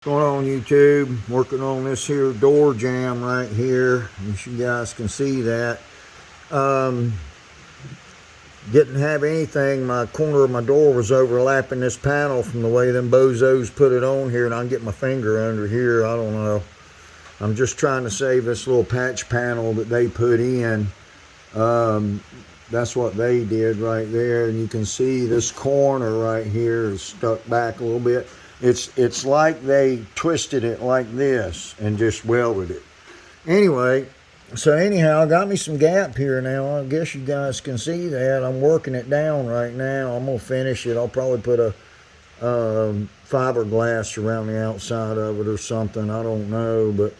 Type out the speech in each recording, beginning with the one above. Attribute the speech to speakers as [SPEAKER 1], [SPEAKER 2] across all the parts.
[SPEAKER 1] Going on YouTube, working on this here door jamb right here. As you guys can see that. Didn't have anything. My corner of my door was overlapping this panel from the way them bozos put it on here, and I can get my finger under here. I don't know. I'm just trying to save this little patch panel that they put in. That's what they did right there, and you can see this corner right here is stuck back a little bit. It's like they twisted it like this and just welded it. Anyway, so anyhow, I got me some gap here now. I guess you guys can see that. I'm working it down right now. I'm gonna finish it. I'll probably put a fiberglass around the outside of it or something. I don't know, but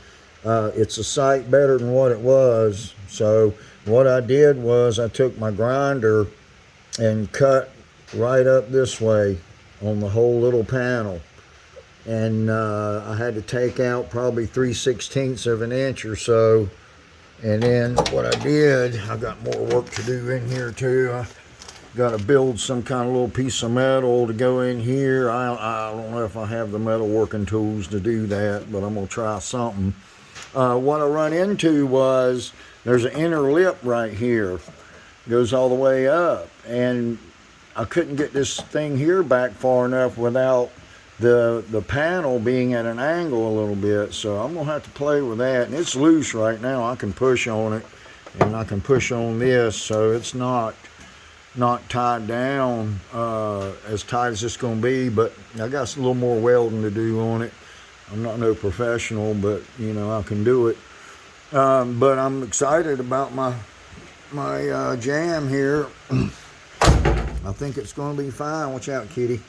[SPEAKER 1] it's a sight better than what it was. So what I did was I took my grinder and cut right up this way on the whole little panel. And I had to take out probably 3/16 of an inch or so. And then what I did, I got more work to do in here too. I got to build some kind of little piece of metal to go in here. I don't know if I have the metal working tools to do that, but I'm going to try something. What I run into was there's an inner lip right here. It goes all the way up. And I couldn't get this thing here back far enough without the panel being at an angle a little bit, so I'm gonna have to play with that. And it's loose right now. I can push on it, and I can push on this, so it's not tied down as tight as it's gonna be. But I got a little more welding to do on it. I'm not no professional, but you know I can do it. But I'm excited about my jamb here. I think it's gonna be fine. Watch out, kitty.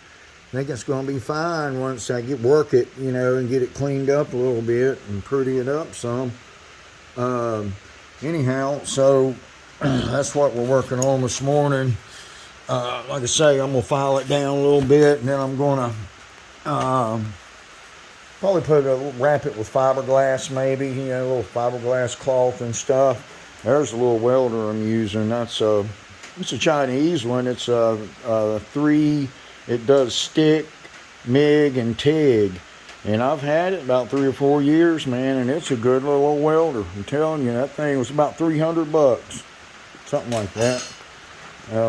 [SPEAKER 1] I think it's going to be fine once I work it, you know, and get it cleaned up a little bit and pretty it up some. Anyhow, so that's what we're working on this morning. Like I say, I'm going to file it down a little bit, and then I'm going to probably wrap it with fiberglass maybe, you know, a little fiberglass cloth and stuff. There's a little welder I'm using. It's a Chinese one. It's a 3... It does stick, MIG, and TIG. And I've had it about 3 or 4 years, man, and it's a good little old welder. I'm telling you, that thing was about $300. Something like that.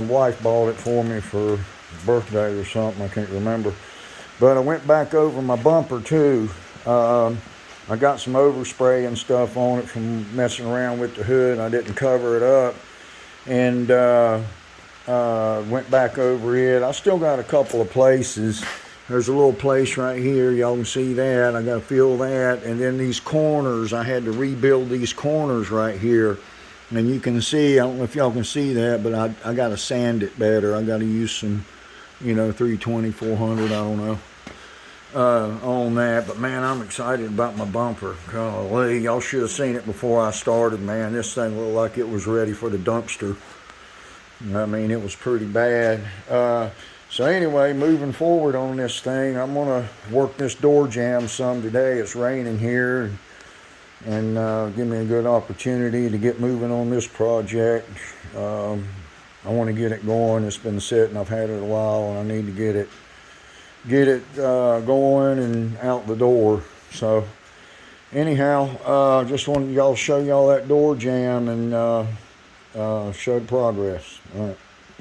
[SPEAKER 1] Wife bought it for me for birthday or something, I can't remember. But I went back over my bumper too. I got some overspray and stuff on it from messing around with the hood. I didn't cover it up. And went back over it. I still got a couple of places. There's a little place right here, y'all can see that. I got to fill that. And then these corners, I had to rebuild these corners right here. And you can see, I don't know if y'all can see that, but I got to sand it better. I got to use some, you know, 320, 400, I don't know, on that. But man, I'm excited about my bumper. Golly, y'all should have seen it before I started, man. This thing looked like it was ready for the dumpster. I mean, it was pretty bad. So anyway, moving forward on this thing, I'm going to work this door jamb some today. It's raining here, and give me a good opportunity to get moving on this project. I want to get it going. It's been sitting. I've had it a while, and I need to get it going and out the door. So anyhow, just wanted y'all to show y'all that door jamb and show the progress. All right.